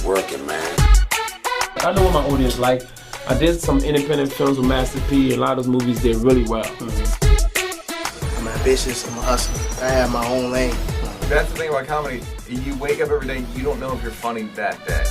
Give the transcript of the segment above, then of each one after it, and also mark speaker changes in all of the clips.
Speaker 1: working, man.
Speaker 2: I know what my audience like. I did some independent films with Master P. A lot of those movies did really well.
Speaker 3: I'm ambitious, I'm a hustler. I have my own lane.
Speaker 4: That's the thing about comedy. You wake up every day, you don't know if you're funny that day.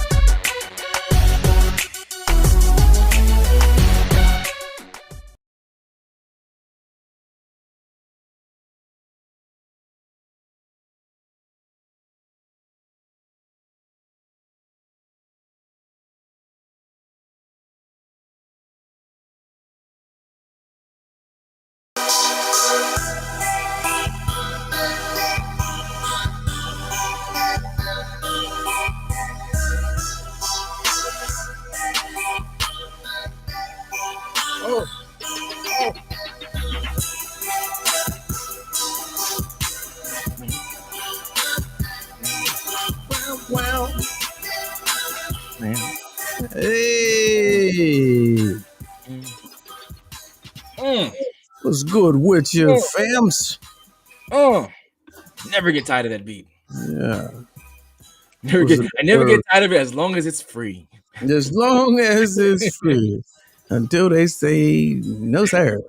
Speaker 5: Hey, what's good with you, fams?
Speaker 6: Never get tired of that beat.
Speaker 5: Yeah,
Speaker 6: I never get tired of it as long as it's free.
Speaker 5: as long as it's free. Until they say no, sir.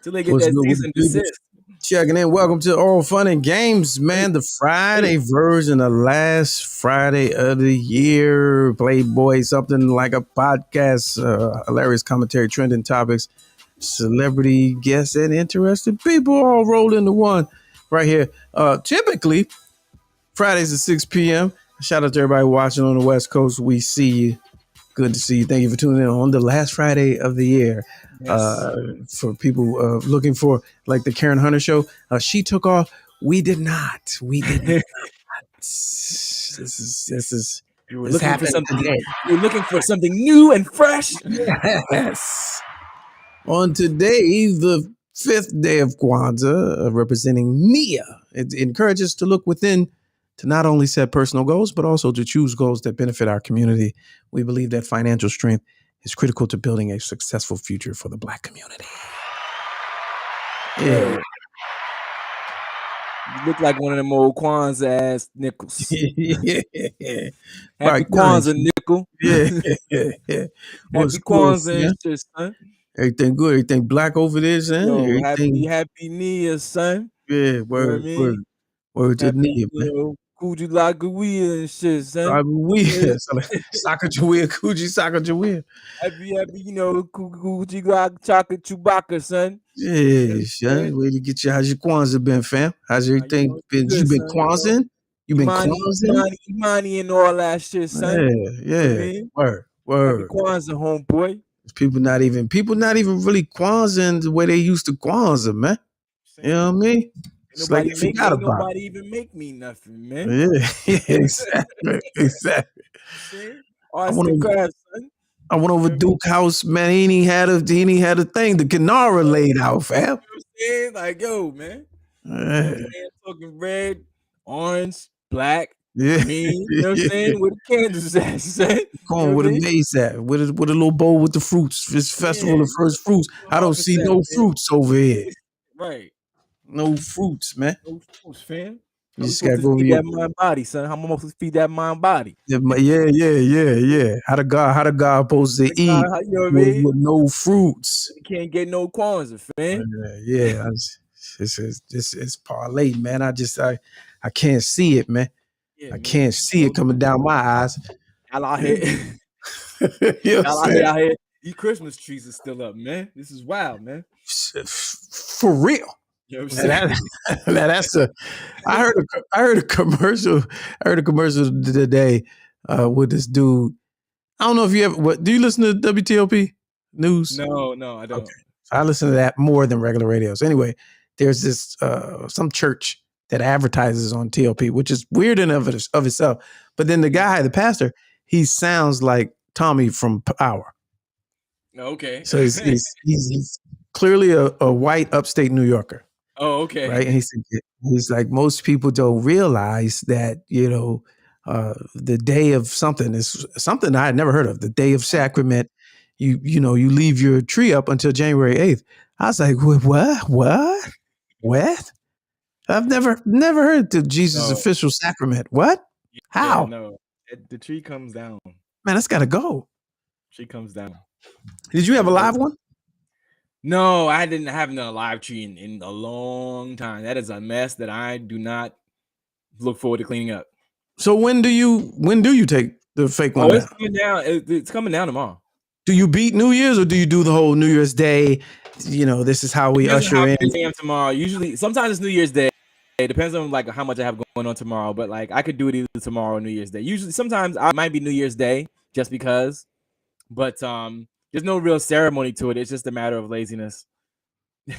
Speaker 6: Till they get that cease and desist.
Speaker 5: Checking in. Welcome to All Fun and Games, man. The Friday version, the last Friday of the year. Playboy, something like a podcast, hilarious commentary, trending topics, celebrity guests, and interesting people all rolled into one right here. Typically, Fridays at 6 p.m. Shout out to everybody watching on the West Coast. We see you. Good to see you. Thank you for tuning in on the last Friday of the year. Yes. For people looking for like the Karen Hunter show, she took off. We did not. We did not. This is.
Speaker 6: You were looking for something. You're looking for something new and fresh.
Speaker 5: Yes. On today, the 5th day of Kwanzaa, representing Nia, it encourages us to look within to not only set personal goals, but also to choose goals that benefit our community. We believe that financial strength is critical to building a successful future for the Black community. Yeah.
Speaker 6: You look like one of them old Kwanzaa ass nickels.
Speaker 5: Yeah.
Speaker 6: Happy Kwanzaa, nickel.
Speaker 5: Yeah.
Speaker 6: Happy Kwanzaa and shit, son.
Speaker 5: Everything good. Everything black over there, son.
Speaker 6: Yo, happy New Year, son.
Speaker 5: Yeah, word,
Speaker 6: you know what I mean?
Speaker 5: word to Nia, man.
Speaker 6: Kuji Lagawea and shit, son.
Speaker 5: Lagawea. Sacagawea, Kuji Sacagawea.
Speaker 6: Happy, Kuji Lag Chocolate Chewbacca, son.
Speaker 5: Yeah, son. Way to get you. How's your Kwanzaa been, fam? How's everything been? You been Kwanzaa? You been Kwanzaa?
Speaker 6: Imani and all that shit, son.
Speaker 5: Yeah.
Speaker 6: You know I mean?
Speaker 5: Word.
Speaker 6: Happy Kwanzaa, homeboy.
Speaker 5: People not even really Kwanzaa the way they used to Kwanzaa, man. You know what I mean? It's like you forgot about it.
Speaker 6: Nobody even make me nothing, man.
Speaker 5: Yeah, exactly. I went over Duke House, man. He had a thing, the Kenara laid out, fam.
Speaker 6: You know what I'm saying? Like, yo, man. Talking red, orange, black, green, you know what I'm saying? Where the candles at, son?
Speaker 5: Going with a mace at, with a little bowl with the fruits. This festival of first fruits. I don't see no fruits over here.
Speaker 6: Right.
Speaker 5: No fruits, man.
Speaker 6: No fruits, fam.
Speaker 5: You just gotta go
Speaker 6: feed that mind body, son. How am I supposed to feed that mind body?
Speaker 5: Yeah. How the God supposed to eat with no fruits?
Speaker 6: You can't get no Kwanzaa, fam.
Speaker 5: Yeah. It's parlay, man. I can't see it, man. I can't see it coming down my eyes.
Speaker 6: Y'all out here. Out here. These Christmas trees are still up, man. This is wild, man.
Speaker 5: For real.
Speaker 6: You know what I'm
Speaker 5: saying? I heard a commercial. I heard a commercial today with this dude. I don't know if you ever. Do you listen to WTOP news?
Speaker 6: No, I don't.
Speaker 5: Okay. I listen to that more than regular radios. Anyway, there's this some church that advertises on TLP, which is weird in of itself. But then the guy, the pastor, he sounds like Tommy from Power.
Speaker 6: Okay.
Speaker 5: So he's clearly a white upstate New Yorker.
Speaker 6: Oh, okay.
Speaker 5: Right. And he's like, most people don't realize that, the day of something is something I had never heard of. The day of sacrament. You leave your tree up until January 8th. I was like, what? I've never heard the Jesus official sacrament. What? How?
Speaker 6: Yeah, no. The tree comes down.
Speaker 5: Man, that's gotta go.
Speaker 6: Tree comes down.
Speaker 5: Did you have a live one?
Speaker 6: No, I didn't have a live tree in a long time. That is a mess that I do not look forward to cleaning up.
Speaker 5: So when do you take the fake one?
Speaker 6: It's coming down. It's coming down tomorrow.
Speaker 5: Do you beat New Year's or do you do the whole New Year's Day? You know, this is how we usher in.
Speaker 6: I am tomorrow. Usually, sometimes it's New Year's Day. It depends on like how much I have going on tomorrow. But like I could do it either tomorrow or New Year's Day. Usually, sometimes I might be New Year's Day just because. But there's no real ceremony to it. It's just a matter of laziness.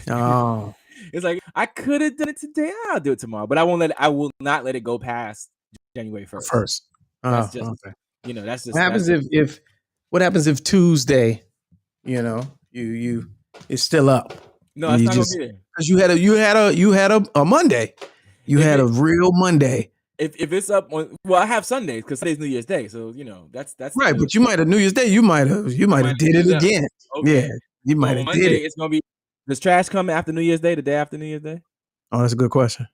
Speaker 5: Oh,
Speaker 6: it's like I could have done it today. I'll do it tomorrow, but I will not let it go past January 1st. That's just
Speaker 5: okay.
Speaker 6: That's just
Speaker 5: what happens what happens if Tuesday, you it's still up?
Speaker 6: No, it's not gonna be there.
Speaker 5: Because you had a Monday. You had a real Monday.
Speaker 6: If it's up on, I have Sundays because today's New Year's Day, so that's
Speaker 5: right. But you might have New Year's Day. You might have did it again. Okay. Yeah, you might have did it.
Speaker 6: It's gonna be. Does trash come after New Year's Day? The day after New Year's Day?
Speaker 5: Oh, that's a good question.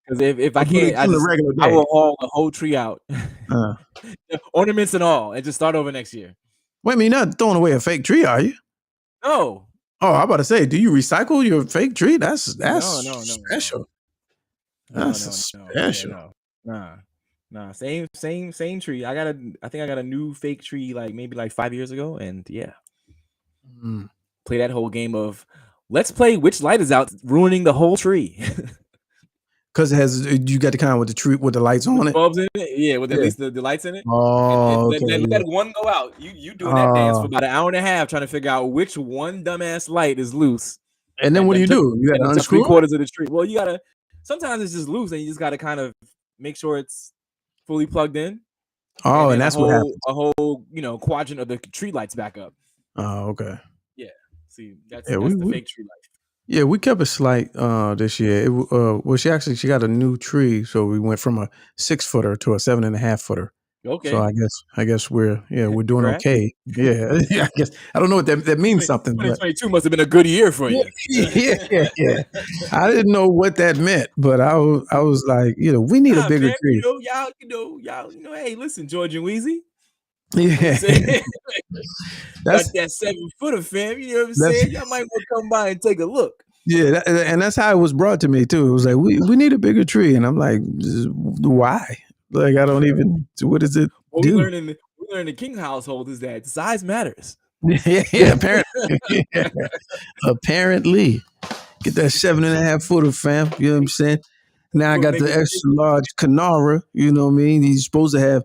Speaker 6: Because if I can't, I will haul the whole tree out, ornaments and all, and just start over next year.
Speaker 5: Wait, you're not throwing away a fake tree, are you?
Speaker 6: No.
Speaker 5: Oh, I'm about to say, do you recycle your fake tree? That's
Speaker 6: no,
Speaker 5: special.
Speaker 6: No. special. Nah. Same tree. I think I got a new fake tree maybe 5 years ago, and yeah. Play that whole game of let's play which light is out, ruining the whole tree.
Speaker 5: Because you got the kind with the tree with the lights on it,
Speaker 6: bulbs in it, yeah, with at least the lights in it.
Speaker 5: Oh,
Speaker 6: and let one go out. You doing that dance for about an hour and a half trying to figure out which one dumbass light is loose.
Speaker 5: And then what do? You got to unscrew
Speaker 6: 3/4 of the tree. Well, you gotta. Sometimes it's just loose, and you just gotta kind of make sure it's fully plugged in.
Speaker 5: Oh, and that's what happens.
Speaker 6: A whole quadrant of the tree lights back up.
Speaker 5: Oh, okay.
Speaker 6: Yeah. See, that's the fake tree light.
Speaker 5: Yeah, we kept it slight this year. She got a new tree, so we went from a 6-footer to a 7.5-footer.
Speaker 6: Okay.
Speaker 5: So I guess we're doing okay. Yeah, I guess I don't know what that means. Something.
Speaker 6: 2022 must have been a good year for you.
Speaker 5: Yeah. I didn't know what that meant, but I was like, we need a bigger tree.
Speaker 6: Y'all, hey, listen, George and Wheezy.
Speaker 5: Yeah.
Speaker 6: That's that 7-footer, fam. You know what I'm saying? Y'all might want to come by and take a look.
Speaker 5: Yeah, and that's how it was brought to me too. It was like we need a bigger tree, and I'm like, why? Like I don't even. What does it do?
Speaker 6: We learn in the King household is that size matters.
Speaker 5: Yeah, apparently. Apparently, get that 7.5-footer, fam. You know what I'm saying? Now I got the extra large Kanara. You know what I mean? He's supposed to have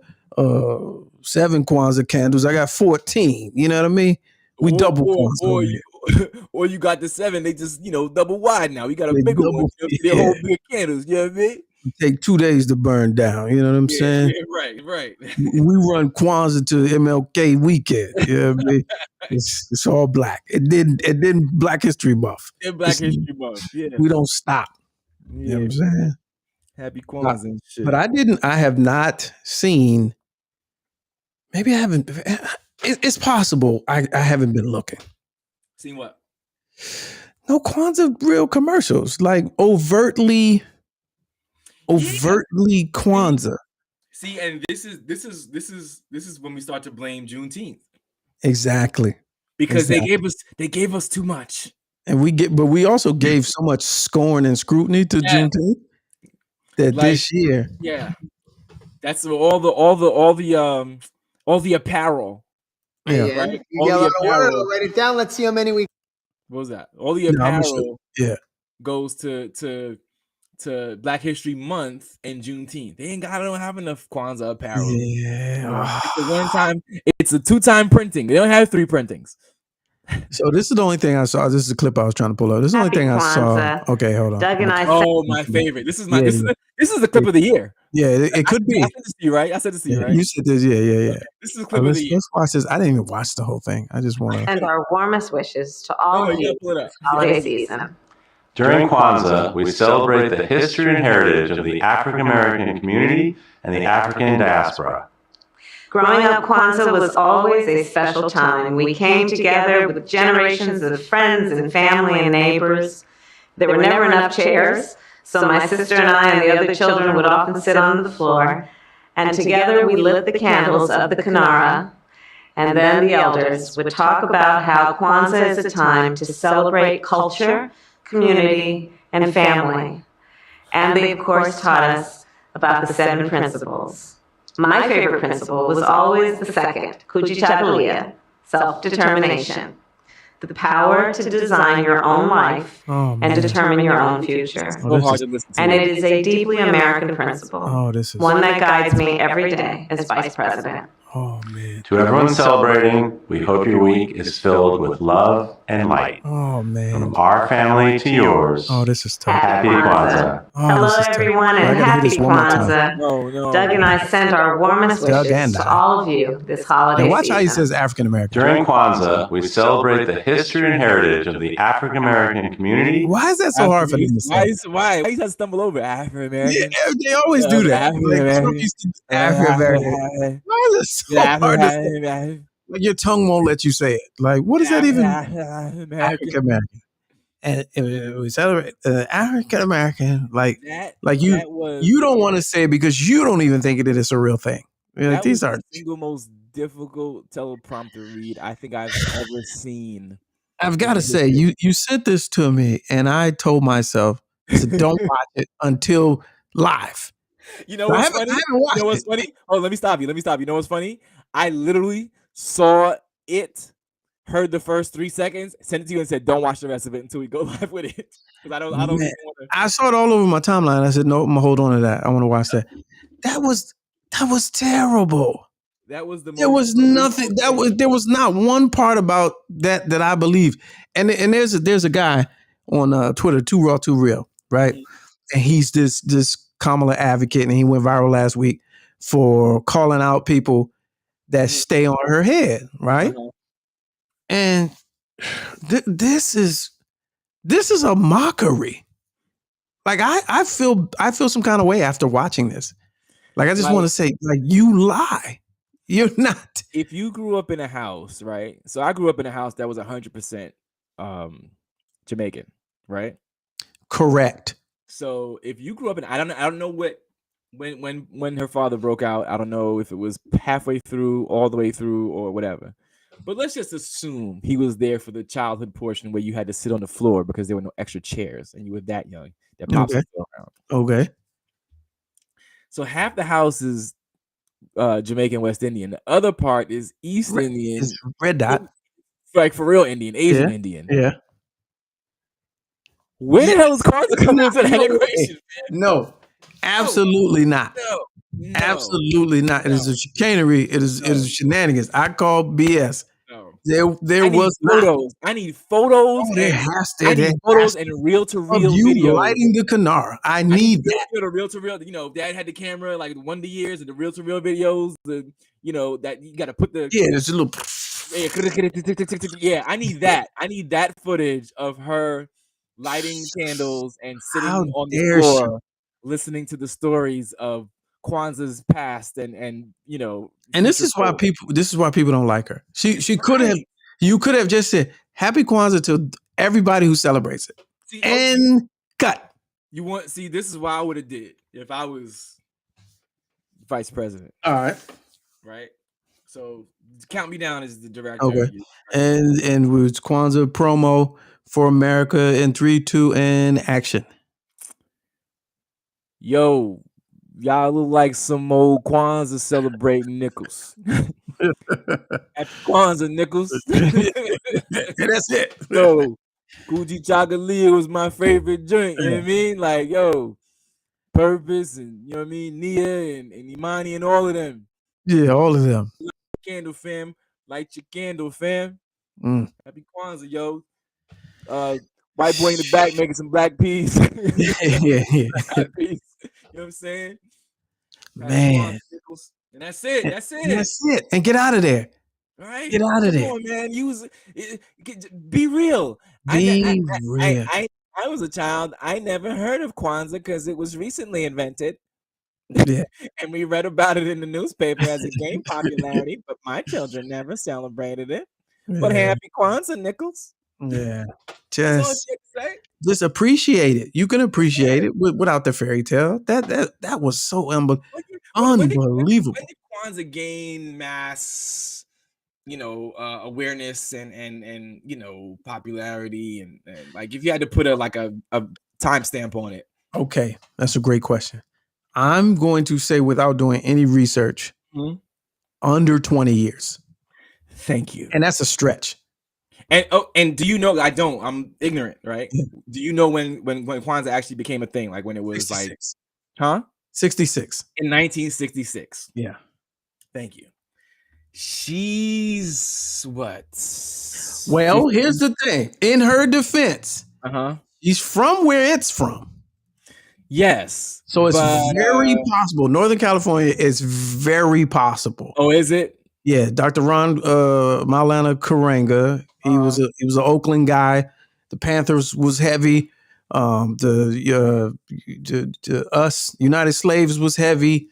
Speaker 5: 7 Kwanzaa candles. I got 14. You know what I mean? We double Kwanzaa.
Speaker 6: Or you got the 7. They just double wide now. We got a bigger one. They hold big candles. You know what I mean?
Speaker 5: It take 2 days to burn down. You know what I'm saying?
Speaker 6: Yeah, right.
Speaker 5: We run Kwanzaa to MLK weekend. You know what I mean? It's all black. It didn't Black History Month.
Speaker 6: History Month. Yeah.
Speaker 5: We don't stop.
Speaker 6: Yeah.
Speaker 5: You know what I'm saying?
Speaker 6: Happy Kwanzaa and shit.
Speaker 5: But I have not seen. Maybe I haven't. It's possible I haven't been looking.
Speaker 6: Seen what?
Speaker 5: No Kwanzaa real commercials, like overtly Kwanzaa.
Speaker 6: See, and this is when we start to blame Juneteenth.
Speaker 5: Exactly.
Speaker 6: Because they gave us too much.
Speaker 5: And we also gave so much scorn and scrutiny to Juneteenth that this year.
Speaker 6: Yeah. That's all the apparel.
Speaker 5: Yeah.
Speaker 6: Right?
Speaker 3: You get a lot of word. Write it down. Let's see how many we.
Speaker 6: What was that? All the apparel goes to Black History Month and Juneteenth. They don't have enough Kwanzaa apparel.
Speaker 5: Yeah.
Speaker 6: It's a 2-time printing. They don't have 3 printings.
Speaker 5: So this is the only thing I saw. This is the clip I was trying to pull up. This is the only thing I saw. Okay, hold on.
Speaker 1: Doug and I.
Speaker 6: Oh, my favorite. This is the clip of the year.
Speaker 5: Yeah, it could be.
Speaker 6: I said this to you, right? I said this to you, right?
Speaker 5: You said this. Yeah.
Speaker 6: Okay. This is the clip of the year.
Speaker 5: Let's watch this. I didn't even watch the whole thing. I just want to.
Speaker 1: And our warmest wishes to all of you this holiday season.
Speaker 7: During Kwanzaa, we celebrate the history and heritage of the African American community and the African diaspora.
Speaker 1: Growing up, Kwanzaa was always a special time. We came together with generations of friends and family and neighbors. There were never enough chairs, so my sister and I and the other children would often sit on the floor. and together we lit the candles of the Kinara, and then the elders would talk about how Kwanzaa is a time to celebrate culture, community, and family. And they, of course, taught us about the 7 principles. My favorite principle was always the second, Kujichagulia, self-determination. The power to design your own life and determine your own future.
Speaker 6: So hard to listen to.
Speaker 1: And it is a deeply American principle, one that guides me every day as vice president.
Speaker 5: Oh, man.
Speaker 7: To everyone celebrating, we hope your week is filled with love and light.
Speaker 5: Oh, man.
Speaker 7: From our family to yours.
Speaker 5: Oh, this is tough.
Speaker 7: Happy Kwanzaa.
Speaker 5: Oh,
Speaker 1: Hello,
Speaker 5: this is tough.
Speaker 1: everyone,
Speaker 5: I
Speaker 1: and
Speaker 5: gotta hear
Speaker 1: happy
Speaker 5: this one more time.
Speaker 1: Kwanzaa.
Speaker 6: No.
Speaker 1: Doug and I send our warmest
Speaker 5: Doug
Speaker 1: wishes
Speaker 5: and
Speaker 1: to
Speaker 5: I.
Speaker 1: all of you this holiday
Speaker 5: And watch how he
Speaker 1: season.
Speaker 5: says African American.
Speaker 7: During Kwanzaa, we celebrate the history and heritage of the African American community.
Speaker 5: Why is that so hard for them to say?
Speaker 6: Why you have to stumble over African American?
Speaker 5: Yeah, they always do that. African American. Why is it so hard to say? Like your tongue won't let you say it. Like, what does that even? African American. And we celebrate African American. Like you don't want to say it because you don't even think it is a real thing. Like, these are
Speaker 6: the single most difficult teleprompter read I think I've ever seen.
Speaker 5: I've got to say, you sent this to me, and I told myself to don't watch it until live.
Speaker 6: You know what's funny? You know what's funny? Oh, let me stop you. You know what's funny? I literally saw it, heard the first 3 seconds, sent it to you, and said, "Don't watch the rest of it until we go live with it." Because I don't want to.
Speaker 5: I saw it all over my timeline. I said, "No, I'm gonna hold on to that. I want to watch that." That was terrible.
Speaker 6: That was the.
Speaker 5: There was nothing. There was not one part about that I believe. And there's a guy on Twitter, Too Raw, Too Real, right? And he's this Kamala advocate, and he went viral last week for calling out people that stay on her head, right? And this is a mockery. Like I feel some kind of way after watching this. Like I just want to say, like, you lie. You're not.
Speaker 6: If you grew up in a house, right? So I grew up in a house that was 100% Jamaican, right?
Speaker 5: Correct.
Speaker 6: So if you grew up in, I don't know what when her father broke out. I don't know if it was halfway through, all the way through, or whatever. But let's just assume he was there for the childhood portion where you had to sit on the floor because there were no extra chairs and you were that young. That pops was still around.
Speaker 5: Okay.
Speaker 6: So half the house is Jamaican, West Indian. The other part is East Indian.
Speaker 5: It's red dot.
Speaker 6: Like for real Indian, Asian Indian.
Speaker 5: Yeah.
Speaker 6: Where the hell is Kwanzaa coming into that equation?
Speaker 5: No, absolutely not.
Speaker 6: No.
Speaker 5: Absolutely not. It is a chicanery. It is shenanigans. I call BS.
Speaker 6: No.
Speaker 5: There was
Speaker 6: photos. I need photos.
Speaker 5: Oh, there has to.
Speaker 6: I need photos and reel-to-reel
Speaker 5: you
Speaker 6: videos.
Speaker 5: lighting the Kinara. I need that.
Speaker 6: The reel-to-reel. You know, Dad had the camera like Wonder Years and the reel-to-reel videos. The that you got to put the
Speaker 5: there's a little.
Speaker 6: Yeah, I need that. I need that footage of her lighting candles and sitting on the floor, listening to the stories of Kwanzaa's past and
Speaker 5: And this is why people don't like her. She could have. You could have just said Happy Kwanzaa to everybody who celebrates it. Cut.
Speaker 6: This is why I would have did if I was vice president.
Speaker 5: All right.
Speaker 6: Right. So count me down as the director.
Speaker 5: Okay. And it was Kwanzaa promo for America in 3, 2, and action.
Speaker 6: Yo, y'all look like some old Kwanzaa celebrating nickels. Happy Kwanzaa, nickels.
Speaker 5: That's it.
Speaker 6: Yo, Gucci Chocolate was my favorite joint. You know what I mean? Like, yo, Purpose and, you know what I mean? Nia and Imani and all of them.
Speaker 5: Yeah, all of them.
Speaker 6: Candle fam. Light your candle, fam. Happy Kwanzaa, yo. White boy in the back making some black peas.
Speaker 5: yeah.
Speaker 6: Black peas. You know what I'm saying?
Speaker 5: Man.
Speaker 6: And that's it.
Speaker 5: That's it. And get out of there.
Speaker 6: All right.
Speaker 5: Get out of there.
Speaker 6: Come on, man. Be real.
Speaker 5: Be real.
Speaker 6: I was a child. I never heard of Kwanzaa because it was recently invented.
Speaker 5: Yeah.
Speaker 6: And we read about it in the newspaper as it gained popularity, but my children never celebrated it. Yeah. But happy Kwanzaa, Nichols.
Speaker 5: Yeah. Just appreciate it. You can appreciate it without the fairy tale. That was so Unbelievable.
Speaker 6: When did Kwanzaa gain mass, awareness and popularity and like if you had to put a timestamp on it?
Speaker 5: Okay, that's a great question. I'm going to say, without doing any research, under 20 years.
Speaker 6: Thank you.
Speaker 5: And that's a stretch.
Speaker 6: And do you know? I'm ignorant, right? Yeah. Do you know when Kwanzaa actually became a thing? Like when it was
Speaker 5: 66.
Speaker 6: 66
Speaker 5: in
Speaker 6: 1966.
Speaker 5: Yeah.
Speaker 6: Thank you. She's what?
Speaker 5: Well, 50? Here's the thing. In her defense, she's from where it's from.
Speaker 6: Yes.
Speaker 5: So it's very possible. Northern California is very possible.
Speaker 6: Oh, is it?
Speaker 5: Yeah, Dr. Ron Maulana Karenga. He was an Oakland guy. The Panthers was heavy. The United Slaves was heavy.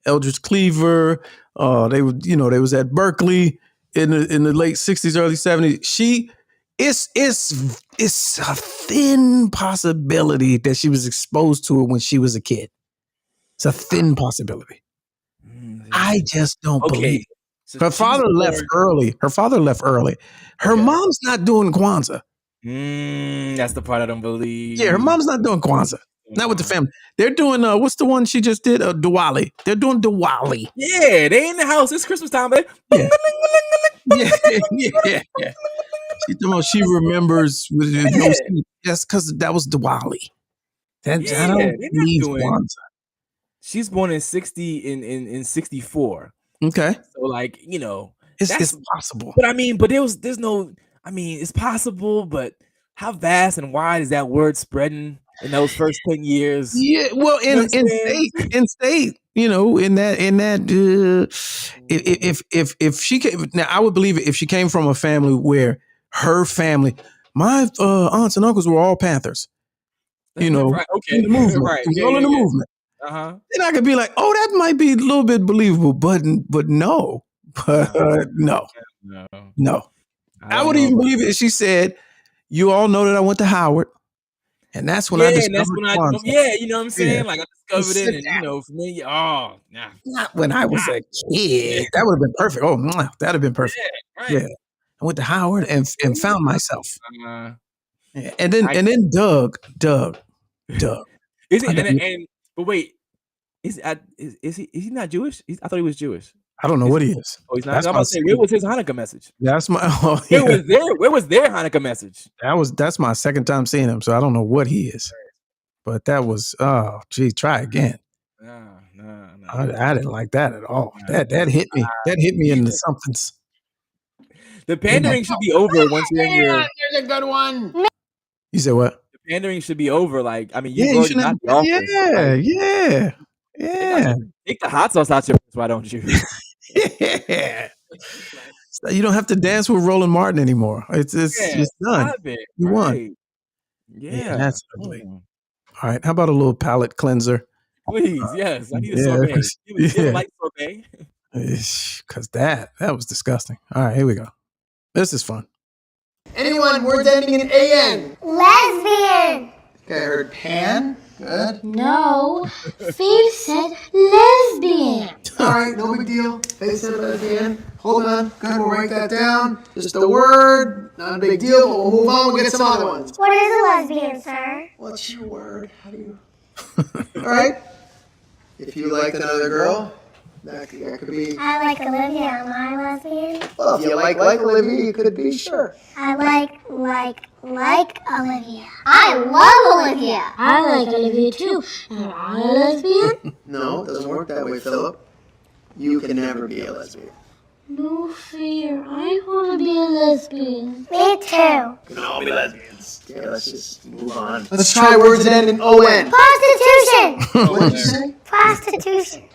Speaker 5: Eldridge Cleaver. They was at Berkeley in the late 60s, early 70s. It's a thin possibility that she was exposed to it when she was a kid. It's a thin possibility. I just don't believe it. So her father left early. Her mom's not doing Kwanzaa.
Speaker 6: That's the part I don't believe.
Speaker 5: Yeah, her mom's not doing Kwanzaa. Not with the family. They're doing what's the one she just did? Diwali. They're doing Diwali.
Speaker 6: Yeah, they in the house. It's Christmas time, baby.
Speaker 5: Yeah. Yeah. She remembers just because that was Diwali. I don't believe Kwanzaa.
Speaker 6: She's born in 64.
Speaker 5: Okay.
Speaker 6: So
Speaker 5: it's possible.
Speaker 6: But there's no. It's possible, but how vast and wide is that word spreading in those first 10 years?
Speaker 5: Yeah, well, in state, if she came, now I would believe it if she came from a family where her family, my aunts and uncles were all Panthers.
Speaker 6: Right, okay.
Speaker 5: In the movement,
Speaker 6: Right.
Speaker 5: all in the movement. Then I could be like, oh, that might be a little bit believable, but no. I would even believe it if she said, "You all know that I went to Howard, and that's when I discovered Kwanzaa."
Speaker 6: You know what I'm saying? Like I discovered it, and for me,
Speaker 5: not when I was a kid. That would have been perfect. Oh, that'd have been perfect. Yeah, I went to Howard and found myself. And then Doug.
Speaker 6: Is it? But wait, is he not Jewish? I thought he was Jewish.
Speaker 5: I don't know what he is.
Speaker 6: Oh, he's not. I'm about to say, where was his Hanukkah message?
Speaker 5: That's my.
Speaker 6: Where was their Hanukkah message?
Speaker 5: That's my second time seeing him, so I don't know what he is. But that was try again.
Speaker 6: No.
Speaker 5: I didn't like that at all. That hit me. That hit me into somethings.
Speaker 6: The pandering should be over once you're in your.
Speaker 3: There's a good one.
Speaker 5: You said what?
Speaker 6: The pandering should be over. You've already got the office.
Speaker 5: Yeah.
Speaker 6: Take the hot sauce out your face, why don't you?
Speaker 5: Yeah. You don't have to dance with Roland Martin anymore. It's done. You won.
Speaker 6: Yeah.
Speaker 5: That's ugly. All right. How about a little palate cleanser?
Speaker 6: Please, yes. I need a sorbet. You like sorbet?
Speaker 5: Because that was disgusting. All right, here we go. This is fun.
Speaker 3: Anyone, words ending in AN.
Speaker 8: Lesbian.
Speaker 3: Okay, I heard pan. Good.
Speaker 8: No, Faith said lesbian.
Speaker 3: All right, no big deal. Faith said lesbian. Hold on. Good, we'll write that down. Just a word. Not a big deal, but we'll move on. We'll get some other ones.
Speaker 8: What is a lesbian, sir?
Speaker 3: What's your word? How do you... All right. If you liked another girl, that could be...
Speaker 8: I like Olivia. Am I lesbian?
Speaker 3: Well, if you like Olivia, you could be, sure.
Speaker 8: I like Olivia. I love Olivia. I like Olivia too. Am I a lesbian?
Speaker 3: No, it doesn't work that way, Philip. You can never be a lesbian.
Speaker 8: No fear. I want to be a lesbian. Me too.
Speaker 3: We can all be lesbians. Okay, let's just move on. Let's try words that end in O-N.
Speaker 8: Prostitution.
Speaker 3: What did you say?
Speaker 8: Prostitution.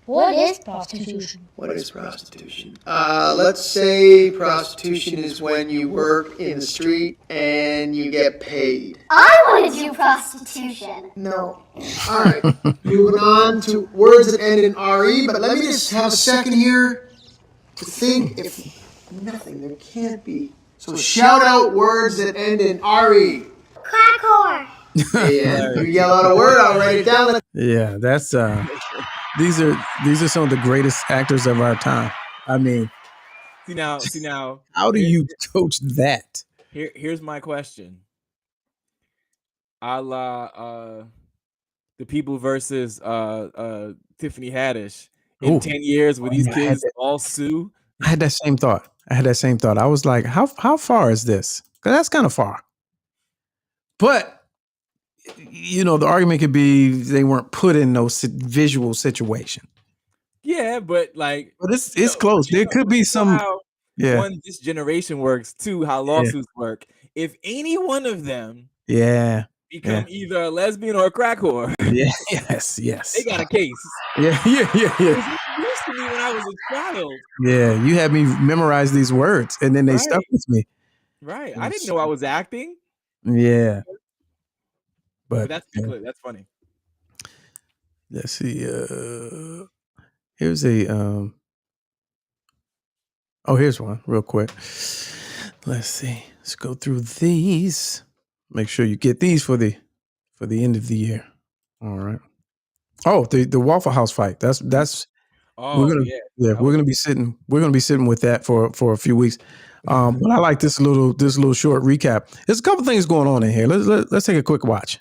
Speaker 8: What is prostitution?
Speaker 3: What is prostitution? Let's say prostitution is when you work in the street and you get paid.
Speaker 8: I want to do prostitution.
Speaker 3: No. All right. Moving on to words that end in R-E, but let me just have a second here to think if nothing, there can't be. So shout out words that end in R-E.
Speaker 8: Crack whore.
Speaker 3: Yeah, you yell out a word, I'll write it down.
Speaker 5: Yeah, that's these are some of the greatest actors of our time. I mean,
Speaker 6: See now.
Speaker 5: how do you coach that?
Speaker 6: Here's my question. A la the people versus Tiffany Haddish. In 10 years, will these kids all sue?
Speaker 5: I had that same thought. I was like, how far is this? Because that's kind of far. But, the argument could be they weren't put in no visual situation.
Speaker 6: Yeah, but
Speaker 5: it's close. There could be some. Yeah.
Speaker 6: One, this generation works. Two, how lawsuits work. If any one of them become either a lesbian or a crack whore,
Speaker 5: yes,
Speaker 6: they got a case.
Speaker 5: Yeah.
Speaker 6: It used to me when I was a child.
Speaker 5: Yeah, you had me memorize these words, and then they stuck with me.
Speaker 6: Right, I didn't know I was acting.
Speaker 5: Yeah,
Speaker 6: but that's that's funny.
Speaker 5: Let's see. Here's a here's one real quick. Let's see. Let's go through these. Make sure you get these for the end of the year. All right. Oh, the Waffle House fight. That's we're gonna be sitting with that for a few weeks. But I like this little short recap. There's a couple things going on in here. Let's take a quick watch.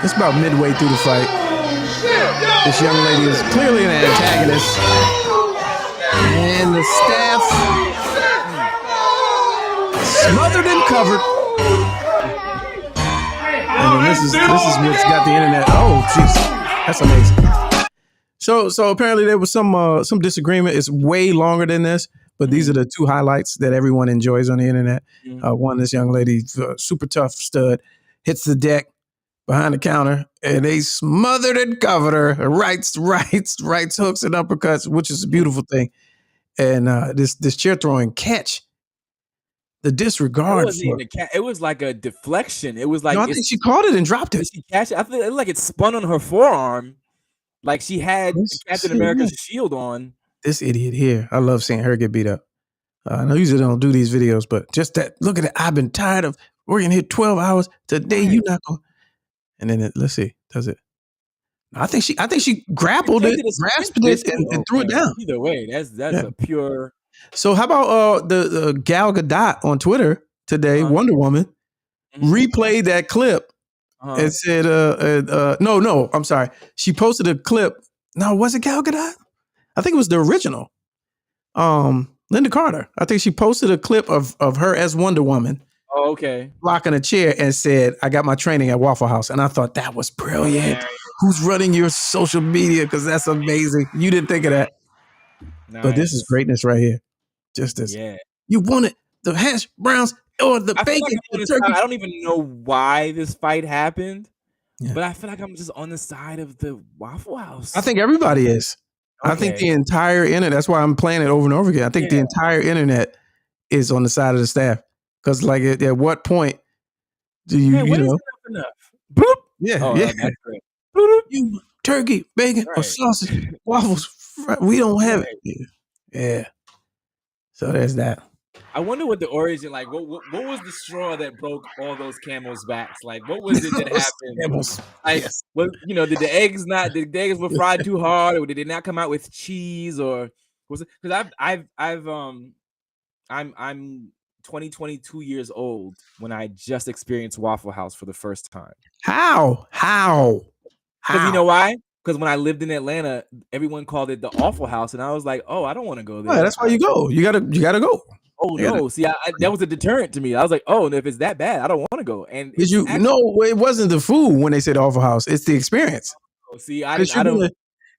Speaker 5: It's about midway through the fight. This young lady is clearly an antagonist. And the staff smothered and covered. And this is what's got the internet. Oh, jeez. That's amazing. So apparently there was some disagreement. It's way longer than this, but these are the two highlights that everyone enjoys on the internet. One, this young lady, super tough stud, hits the deck behind the counter, and they smothered and covered her. Rights, hooks and uppercuts, which is a beautiful thing. And this chair throwing catch, the disregard.
Speaker 6: It was like a deflection. It was like
Speaker 5: I think she caught it and dropped it.
Speaker 6: She catch it. I feel like it spun on her forearm, like she had Captain America's shield on.
Speaker 5: This idiot here, I love seeing her get beat up. I know usually don't do these videos, but just that. Look at it. I've been tired of working here 12 hours today. You not going. And then let's see, does it? I think she grappled it, grasped it, and threw it down.
Speaker 6: Either way, that's a pure.
Speaker 5: So how about the Gal Gadot on Twitter today, Wonder Woman, replayed that clip and said, no, I'm sorry. She posted a clip. No, was it Gal Gadot? I think it was the original. Linda Carter. I think she posted a clip of her as Wonder Woman.
Speaker 6: Oh, okay.
Speaker 5: Blocking a chair and said, I got my training at Waffle House. And I thought that was brilliant. Yeah. Who's running your social media? Because that's amazing. You didn't think of that. Nice. But this is greatness right here. Just as you wanted the hash browns or the bacon.
Speaker 6: Like I don't even know why this fight happened, but I feel like I'm just on the side of the Waffle House.
Speaker 5: I think everybody is. Okay. I think the entire internet, that's why I'm playing it over and over again. I think the entire internet is on the side of the staff. Because like at what point do you know?
Speaker 6: Enough? Boop.
Speaker 5: Yeah,
Speaker 6: that's great.
Speaker 5: You turkey, bacon, or sausage, waffles. We don't have it. Yeah. So there's that.
Speaker 6: I wonder what the origin, like, what was the straw that broke all those camels' backs? Like, what was it that happened?
Speaker 5: Camels.
Speaker 6: Like, did the eggs were fried too hard, or did they not come out with cheese, or was it? Because I'm 22 years old when I just experienced Waffle House for the first time.
Speaker 5: How?
Speaker 6: Because you know why? Because when I lived in Atlanta, everyone called it the Awful House, and I was like, "Oh, I don't want to go there."
Speaker 5: Well, that's why you go. You gotta go.
Speaker 6: Oh no! See, that was a deterrent to me. I was like, "Oh, and if it's that bad, I don't want to go." And
Speaker 5: it wasn't the food when they said Awful House. It's the experience.
Speaker 6: Oh, see, I don't.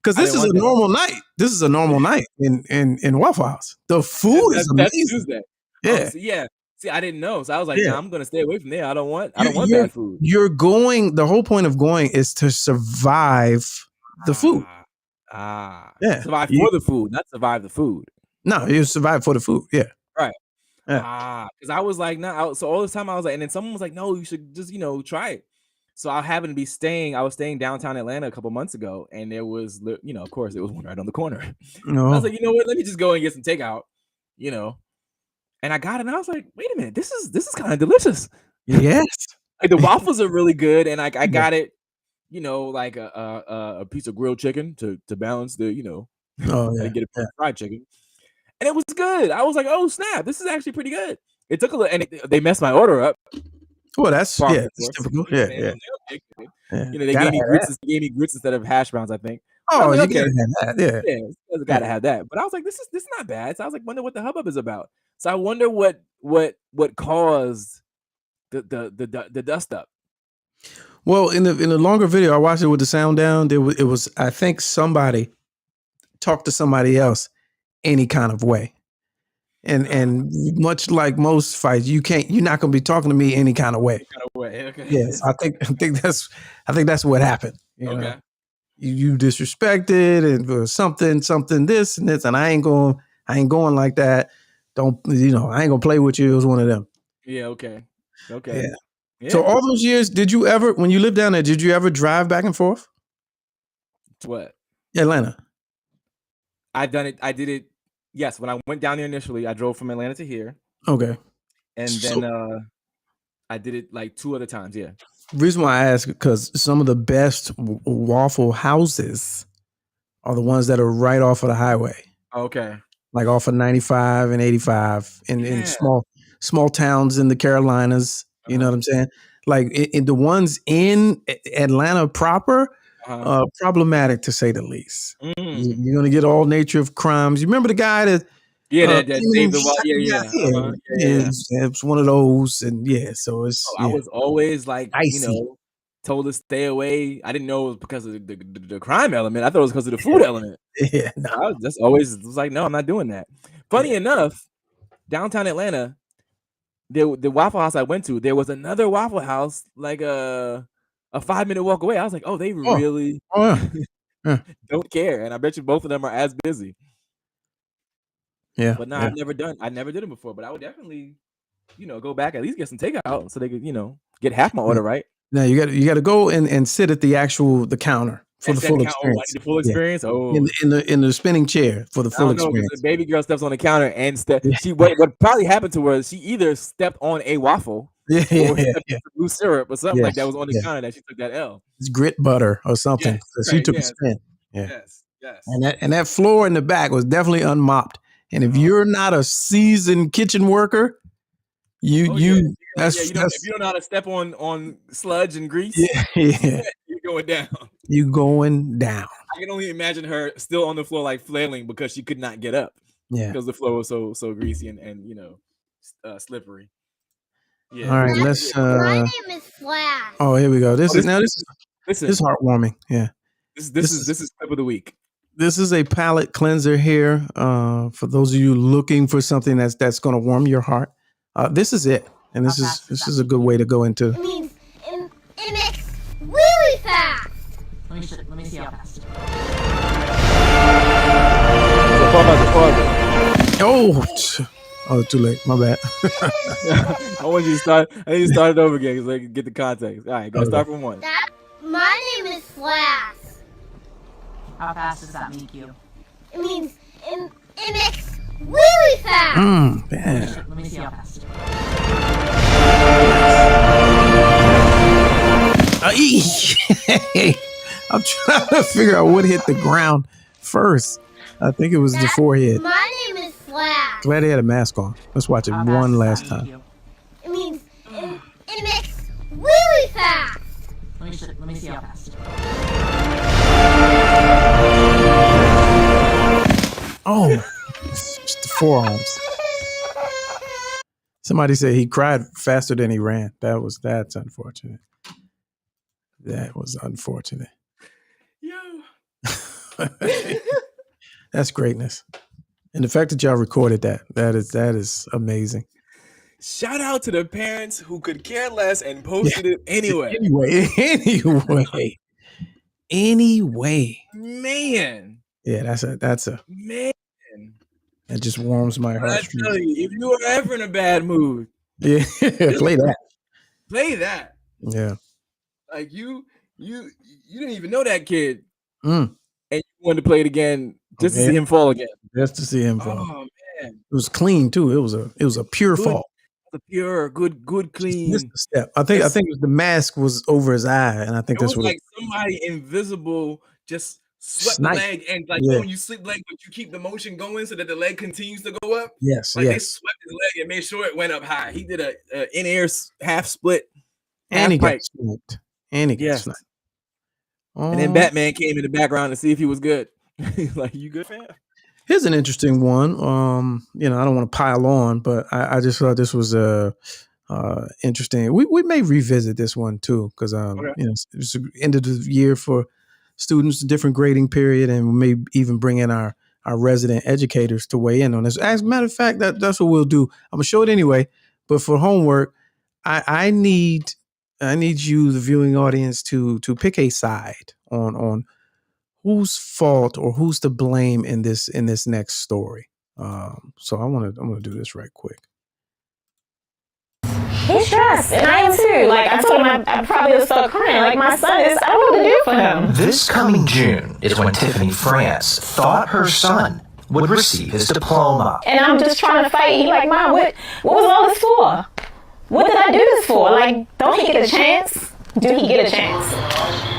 Speaker 5: Because this is a normal night. This is a normal night in Waffle House. The food is amazing. That's Tuesday.
Speaker 6: Yeah. See, I didn't know, so I was like, "Nah, I'm gonna stay away from there. I don't want bad food."
Speaker 5: You're going. The whole point of going is to survive the food.
Speaker 6: Survive for the food, not survive the food.
Speaker 5: No, you survive for the food. Yeah.
Speaker 6: Right. Because I was like, nah. So all this time I was like, and then someone was like, "No, you should just try it." So I happened to be staying. I was staying downtown Atlanta a couple months ago, and there was, of course, there was one right on the corner. No. So I was like, you know what? Let me just go and get some takeout. and I got it, and I was like, wait a minute, this is kind of delicious.
Speaker 5: Yes.
Speaker 6: Like the waffles are really good, and I got it, like a piece of grilled chicken to balance the,
Speaker 5: Oh
Speaker 6: I
Speaker 5: yeah.
Speaker 6: didn't get a fried chicken, and it was good. I was like, oh snap, this is actually pretty good. It took a little, and they messed my order up.
Speaker 5: Well, that's
Speaker 6: Far from
Speaker 5: that's
Speaker 6: course.
Speaker 5: typical.
Speaker 6: You know,
Speaker 5: Yeah,
Speaker 6: man,
Speaker 5: yeah.
Speaker 6: they
Speaker 5: Yeah.
Speaker 6: they
Speaker 5: Gotta
Speaker 6: gave me
Speaker 5: have
Speaker 6: grits.
Speaker 5: that.
Speaker 6: They gave me grits instead of hash browns, I think. But I
Speaker 5: Oh,
Speaker 6: was
Speaker 5: you
Speaker 6: like, okay,
Speaker 5: gotta have that. Yeah.
Speaker 6: yeah, gotta have that. But I was like, this is not bad. So I was like, wonder what the hubbub is about. So I wonder what caused the dust up.
Speaker 5: Well, in the longer video, I watched it with the sound down. It was I think somebody talked to somebody else any kind of way. And much like most fights, you're not gonna be talking to me any kind of way.
Speaker 6: Kind of way. Okay.
Speaker 5: Yes, I think that's what happened. You know, you disrespected and for something this and this, and I ain't going like that. Don't I ain't gonna play with you. It was one of them.
Speaker 6: Yeah. Okay.
Speaker 5: Yeah. So all those years, did you ever, when you lived down there, did you ever drive back and forth?
Speaker 6: What?
Speaker 5: Atlanta.
Speaker 6: I did it. Yes, when I went down there initially, I drove from Atlanta to here.
Speaker 5: Okay.
Speaker 6: And then I did it like 2 other times. Yeah.
Speaker 5: Reason why I ask, because some of the best waffle houses are the ones that are right off of the highway.
Speaker 6: Okay.
Speaker 5: Like off of 95 and 85 in small towns in the Carolinas. You know what I'm saying? Like in the ones in Atlanta proper, problematic to say the least. You're gonna get all nature of crimes. You remember the guy that
Speaker 6: that saved the world.
Speaker 5: It's one of those, and so it's.
Speaker 6: I was always like,
Speaker 5: icy.
Speaker 6: Told to stay away. I didn't know it was because of the crime element. I thought it was because of the food element.
Speaker 5: Yeah, no.
Speaker 6: I was just always was like, no, I'm not doing that. Funny enough, downtown Atlanta, the Waffle House I went to, there was another Waffle House like a 5-minute walk away. I was like, oh, they really don't care, and I bet you both of them are as busy.
Speaker 5: Yeah,
Speaker 6: but no, I never did it before. But I would definitely, go back, at least get some takeout so they could, get half my order right.
Speaker 5: Now you got to go and sit at the counter for the full experience.
Speaker 6: Like the full experience. Oh,
Speaker 5: in the spinning chair for the full experience.
Speaker 6: The baby girl steps on the counter and what probably happened to her is she either stepped on a waffle or stepped on blue syrup or something like that was on the counter that she took that L.
Speaker 5: It's grit butter or something.
Speaker 6: Yes,
Speaker 5: she took a spin. Yeah.
Speaker 6: Yes.
Speaker 5: And that floor in the back was definitely unmopped. And if you're not a seasoned kitchen worker, if you don't
Speaker 6: know how to step on sludge and grease, you're going down.
Speaker 5: You're going down.
Speaker 6: I can only imagine her still on the floor like flailing because she could not get up.
Speaker 5: Yeah,
Speaker 6: because the floor was so greasy and slippery. Yeah.
Speaker 5: All right, let's.
Speaker 8: My name is Flash.
Speaker 5: Oh, here we go. This is heartwarming. Yeah.
Speaker 6: This is clip of the week.
Speaker 5: This is a palate cleanser here. For those of you looking for something that's going to warm your heart, this is it, and this is a good way to go into.
Speaker 8: It means it makes really fast.
Speaker 1: Let me see how fast.
Speaker 5: Oh, too late. My bad.
Speaker 6: I want you to start. I need to start it over again so I can get the context. All right, go start from 1.
Speaker 8: My name is Flash.
Speaker 1: How fast does that make you?
Speaker 8: It means it makes really fast.
Speaker 5: Man.
Speaker 1: Let me see how fast.
Speaker 5: I'm trying to figure out what hit the ground first. I think it was the forehead.
Speaker 8: My name is Flash.
Speaker 5: Glad he had a mask on. Let's watch it one last time.
Speaker 8: It means it makes really fast.
Speaker 1: Let me see how fast.
Speaker 5: Oh, it's the forearms. Somebody said he cried faster than he ran. That's unfortunate. That was unfortunate.
Speaker 6: Yo.
Speaker 5: That's greatness. And the fact that y'all recorded that is amazing.
Speaker 6: Shout out to the parents who could care less and posted it anyway.
Speaker 5: Anyway.
Speaker 6: Man.
Speaker 5: Yeah, that's a
Speaker 6: man.
Speaker 5: That just warms my heart.
Speaker 6: I tell you, if you are ever in a bad mood,
Speaker 5: play that.
Speaker 6: Play that.
Speaker 5: Yeah.
Speaker 6: Like you didn't even know that kid,
Speaker 5: and
Speaker 6: you wanted to play it again just to see him fall again.
Speaker 5: Just to see him fall.
Speaker 6: Oh
Speaker 5: It was clean too. It was a pure
Speaker 6: Good.
Speaker 5: fall.
Speaker 6: The pure, good, clean.
Speaker 5: Missed a step. I think it was the mask was over his eye, and I think
Speaker 6: It
Speaker 5: that's
Speaker 6: was
Speaker 5: what
Speaker 6: like somebody invisible just swept
Speaker 5: Snipe.
Speaker 6: the leg, and like when you slip leg, but you keep the motion going so that the leg continues to go up.
Speaker 5: Yes,
Speaker 6: like they
Speaker 5: yes.
Speaker 6: swept his leg and made sure it went up high. He did a in-air half split,
Speaker 5: And he got
Speaker 6: pipe.
Speaker 5: sniped. And he got sniped.
Speaker 6: And then Batman came in the background to see if he was good. Like, you good, fam?
Speaker 5: Here's an interesting one. You know, I don't want to pile on, but I just thought this was interesting. We may revisit this one too, because you know, it's the end of the year for students, different grading period, and we may even bring in our resident educators to weigh in on this. As a matter of fact, that's what we'll do. I'm gonna show it anyway, but for homework, I need you, the viewing audience, to pick a side on whose fault or who's to blame in this next story. So I'm gonna do this right quick.
Speaker 1: He's stressed, and I am too. Like, I told him I probably would start crying. Like, my son is, I don't know what to do for him.
Speaker 9: This coming June is when Tiffany France thought her son would receive his diploma.
Speaker 1: And I'm just trying to fight. He like, Mom, what was all this for? What did I do this for? Like, don't he get a chance? Do he get a chance?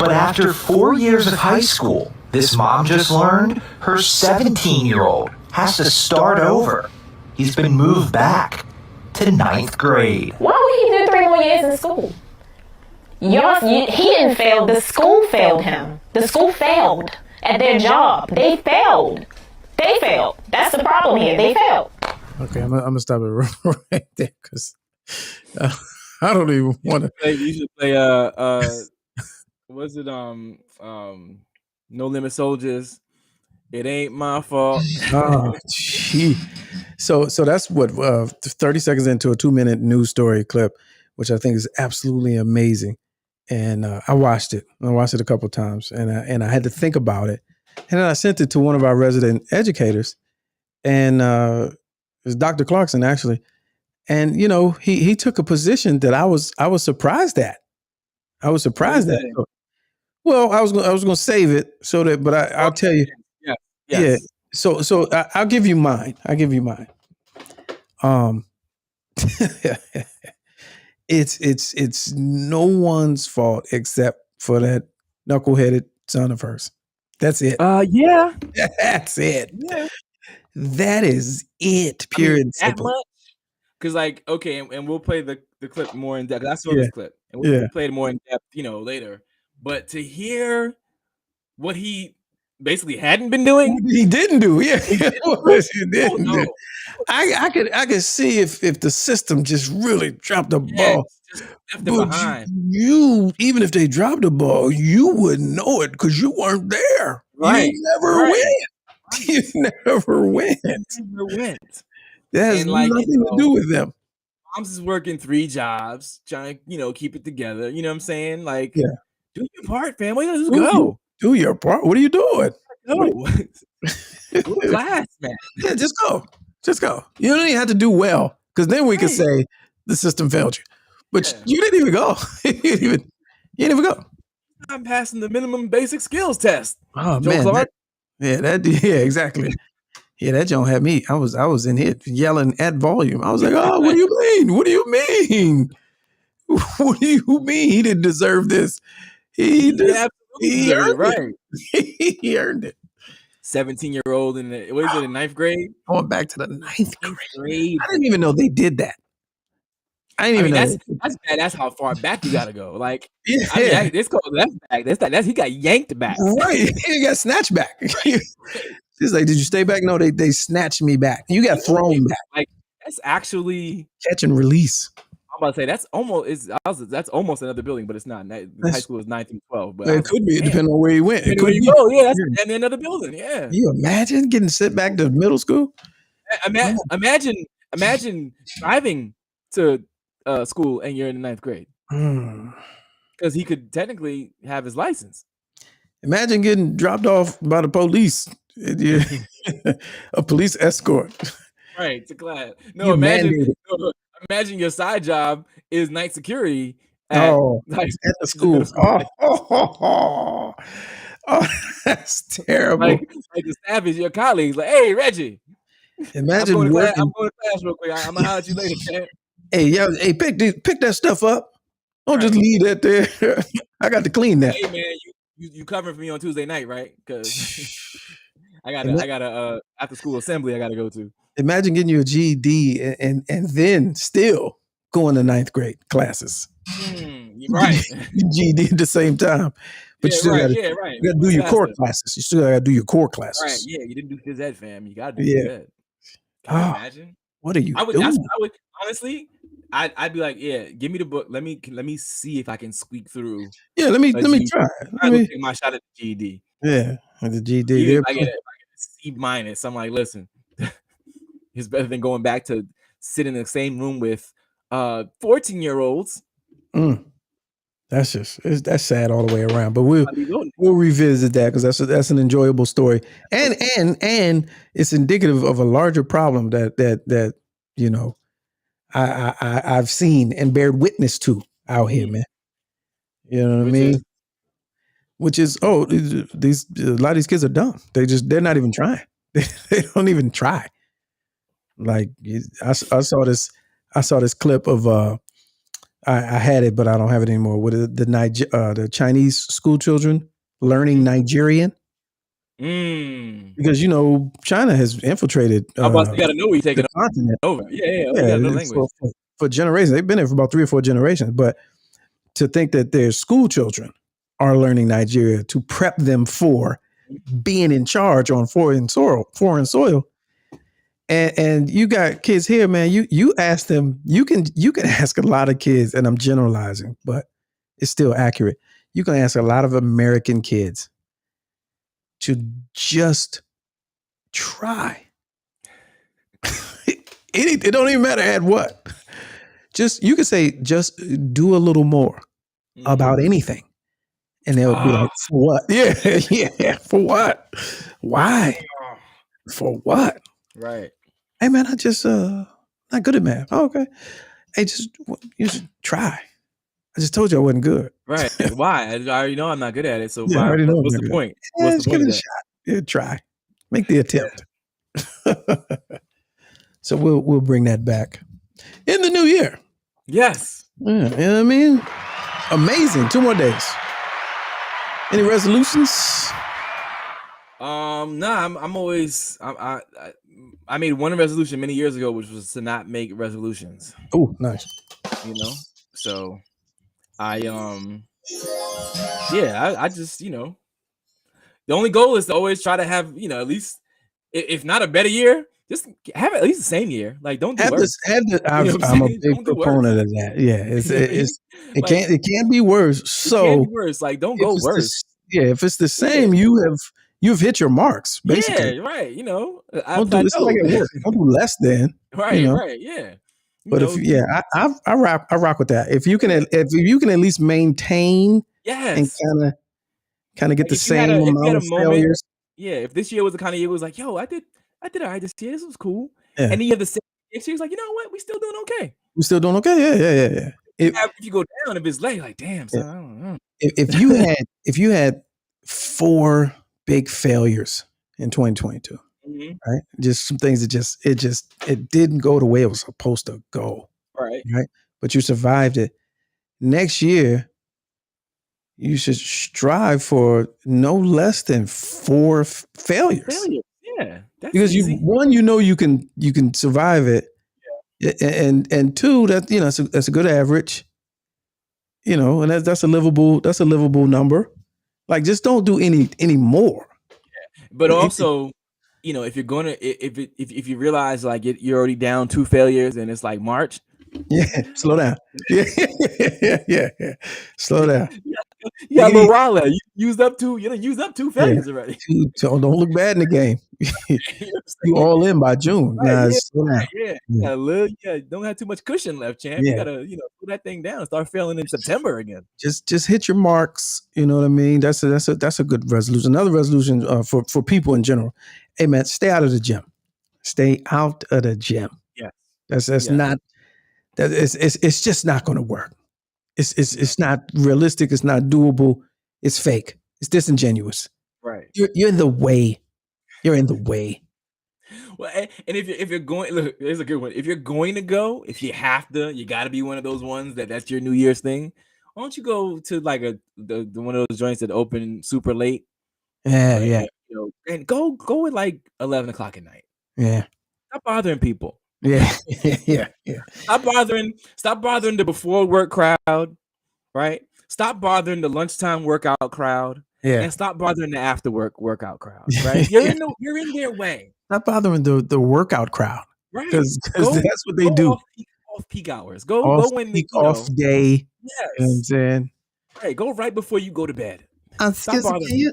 Speaker 9: But after 4 years of high school, this mom just learned her 17-year-old has to start over. He's been moved back to 9th grade.
Speaker 1: Why would he do 3 more years in school? He didn't fail. The school failed him. The school failed at their job. They failed. They failed. That's the problem here. They failed.
Speaker 5: Okay, I'm gonna stop it right there because I don't even want to.
Speaker 6: You should play was it No Limit Soldiers? It ain't my fault.
Speaker 5: Oh, gee. So that's what 30 seconds into a 2-minute news story clip, which I think is absolutely amazing. And I watched it. I watched it a couple of times, and I had to think about it. And then I sent it to one of our resident educators, and it was Dr. Clarkson actually. And you know, he took a position that I was surprised at. I was surprised at. Well, I was going to save it so that, but I'll tell you.
Speaker 6: Yeah.
Speaker 5: Yes. Yeah. So I'll give you mine. It's no one's fault except for that knuckleheaded son of hers. That's it.
Speaker 6: Yeah.
Speaker 5: That's it.
Speaker 6: Yeah.
Speaker 5: That is it. Pure and simple.
Speaker 6: Because, like, okay, and we'll play the clip more in depth. I saw this clip, and we'll play it more in depth, you know, later. But to hear what he basically hadn't been doing,
Speaker 5: he didn't do. Yeah, he didn't do. I could see if the system just really dropped the ball.
Speaker 6: Just left it behind.
Speaker 5: You even if they dropped the ball, you wouldn't know it because you weren't there.
Speaker 6: Right.
Speaker 5: You never went. You never went. That has nothing to do with them.
Speaker 6: Mom's is working 3 jobs, trying to, you know, keep it together. You know what I'm saying? Like, do your part, family. Let's go.
Speaker 5: Do your part. What are you doing?
Speaker 6: Go. Go class, man.
Speaker 5: Yeah, just go. Just go. You don't even have to do well, because then we could say the system failed you. But you didn't even go. You didn't even go.
Speaker 6: I'm passing the minimum basic skills test.
Speaker 5: Oh, man. Exactly. Yeah, that joint had me. I was in here yelling at volume. I was like, oh, what do you mean? What do you mean? What do you mean he didn't deserve this? He earned it. Right. He earned it.
Speaker 6: 17-year-old in the, what is it, in 9th grade?
Speaker 5: Going back to the 9th grade. I didn't even know they did that. I didn't even know.
Speaker 6: That's bad. That's how far back you gotta go. Like, I mean, that's back. That's he got yanked back.
Speaker 5: Right. He got snatched back. He's like, did you stay back? No, they snatched me back. You got thrown back.
Speaker 6: Like, that's actually
Speaker 5: catch and release.
Speaker 6: I'm about to say that's almost another building, but it's not. High school is 9 through 12, but
Speaker 5: it could be depending on where you went.
Speaker 6: It could be. Oh yeah, that's another building. Yeah.
Speaker 5: Can you imagine getting sent back to middle school?
Speaker 6: Imagine driving to school and you're in the 9th grade. Because he could technically have his license.
Speaker 5: Imagine getting dropped off by the police. A police escort.
Speaker 6: Right, to class. No, imagine your side job is night security at
Speaker 5: the school. Oh, that's terrible.
Speaker 6: Like the staff is your colleagues. Like, hey, Reggie.
Speaker 5: Imagine
Speaker 6: I'm going
Speaker 5: working.
Speaker 6: to class real quick. I'm gonna holler at you later, champ.
Speaker 5: Hey, pick that stuff up. Don't just leave that there. I got to clean that.
Speaker 6: Hey man, you covering for me on Tuesday night, right? Because I got a after school assembly I gotta go to.
Speaker 5: Imagine getting your GED and then still going to 9th grade classes.
Speaker 6: You're right.
Speaker 5: GED at the same time. But you still gotta do your core classes. You still gotta do your core classes.
Speaker 6: Right, yeah, you didn't do phys ed, fam. You gotta do phys ed. Can you imagine?
Speaker 5: What are you doing?
Speaker 6: I would honestly, I'd be like, yeah, give me the book. Let me see if I can squeak through.
Speaker 5: Yeah, let me try.
Speaker 6: I will take my shot at the GED.
Speaker 5: Yeah, at the GED.
Speaker 6: Even if I get a C minus, I'm like, listen, it's better than going back to sit in the same room with 14-year-olds.
Speaker 5: That's sad all the way around. But we'll revisit that because that's an enjoyable story, and it's indicative of a larger problem that you know I've seen and bear witness to out here, man. You know what I mean? Which is a lot of these kids are dumb. They're not even trying. They don't even try. Like I saw this clip of I had it, but I don't have it anymore. With the Chinese school children learning Nigerian. Because China has infiltrated.
Speaker 6: You got to know where you're taking over. Yeah. We got to know language.
Speaker 5: For generations, they've been there for about 3 or 4 generations. But to think that their school children are learning Nigeria to prep them for being in charge on foreign soil. And you got kids here, man. You ask them. You can ask a lot of kids, and I'm generalizing, but it's still accurate. You can ask a lot of American kids to just try. It don't even matter at what. You can say, just do a little more about anything, and they'll be like, for what? Yeah. For what? Why? For what?
Speaker 6: Right.
Speaker 5: Hey man, I just not good at math. Oh, okay. Hey, you should try. I just told you I wasn't good.
Speaker 6: Right. Why? I already know I'm not good at it. So
Speaker 5: I already know
Speaker 6: what's the point?
Speaker 5: Yeah, just give it a shot. Yeah, try. Make the attempt. So we'll bring that back in the new year.
Speaker 6: Yes.
Speaker 5: Yeah, you know what I mean? Amazing. 2 more days. Any resolutions?
Speaker 6: Nah, I'm always I made one resolution many years ago, which was to not make resolutions.
Speaker 5: Oh, nice.
Speaker 6: So I just the only goal is to always try to have at least if not a better year, just have at least the same year. Like don't do worse.
Speaker 5: I'm a big proponent of that. Yeah, it can't be worse. So
Speaker 6: it can't be worse. Like don't go worse.
Speaker 5: If it's the same, you've hit your marks, basically.
Speaker 6: Yeah, right.
Speaker 5: Don't do it's like at work. Don't do less than.
Speaker 6: Right, right, yeah.
Speaker 5: But I rock with that. If you can at least maintain, and kind of get the same amount of failures.
Speaker 6: Yeah, if this year was the kind of year it was like, yo, I did all right this year. This was cool.
Speaker 5: Yeah.
Speaker 6: And then you have the same next year. It's like, you know what? We still doing okay.
Speaker 5: Yeah.
Speaker 6: If you go down, if it's late, like damn, son, I don't know.
Speaker 5: If you had 4 big failures in 2022, right? Just some things that it didn't go the way it was supposed to go.
Speaker 6: Right.
Speaker 5: But you survived it. Next year, you should strive for no less than 4 failures.
Speaker 6: Yeah. That's
Speaker 5: because
Speaker 6: easy.
Speaker 5: you can survive it. Yeah. And 2, that that's a good average. And that's a livable number. Like just don't do any more.
Speaker 6: Yeah. But also, if you're gonna if you realize like you're already down 2 failures and it's like March.
Speaker 5: Yeah, slow down. Yeah. Slow down.
Speaker 6: Yeah, Lorala, you used up 2 failures already.
Speaker 5: So don't look bad in the game. You all in by June.
Speaker 6: Right,
Speaker 5: slow down.
Speaker 6: Yeah. Don't have too much cushion left, champ.
Speaker 5: Yeah.
Speaker 6: You gotta, put that thing down and start failing in September again.
Speaker 5: Just hit your marks. You know what I mean? That's a good resolution. Another resolution for people in general. Hey man, stay out of the gym. Stay out of the gym.
Speaker 6: Yeah.
Speaker 5: That's not. It's just not going to work. It's not realistic. It's not doable. It's fake. It's disingenuous.
Speaker 6: Right.
Speaker 5: You're in the way. You're in the way.
Speaker 6: Well, and if you're going, look, here's a good one. If you're going to go, if you have to, you got to be one of those ones that's your New Year's thing. Why don't you go to like the one of those joints that open super late?
Speaker 5: Yeah,
Speaker 6: Right?
Speaker 5: yeah,
Speaker 6: And go at like 11 o'clock at night.
Speaker 5: yeah,
Speaker 6: Stop bothering people.
Speaker 5: yeah, yeah, yeah.
Speaker 6: Stop bothering the before work crowd, right? Stop bothering the lunchtime workout crowd,
Speaker 5: Yeah.
Speaker 6: and stop bothering the after work workout crowd, right? You're in their way.
Speaker 5: Not bothering the workout crowd,
Speaker 6: Right.
Speaker 5: because
Speaker 6: Go
Speaker 5: that's what they
Speaker 6: go
Speaker 5: do.
Speaker 6: off peak hours. Go
Speaker 5: Off
Speaker 6: when
Speaker 5: peak, off day. You know what I'm
Speaker 6: yes.
Speaker 5: saying?
Speaker 6: Right. Go right before you go to bed. Stop
Speaker 10: Excuse
Speaker 6: bothering
Speaker 10: me,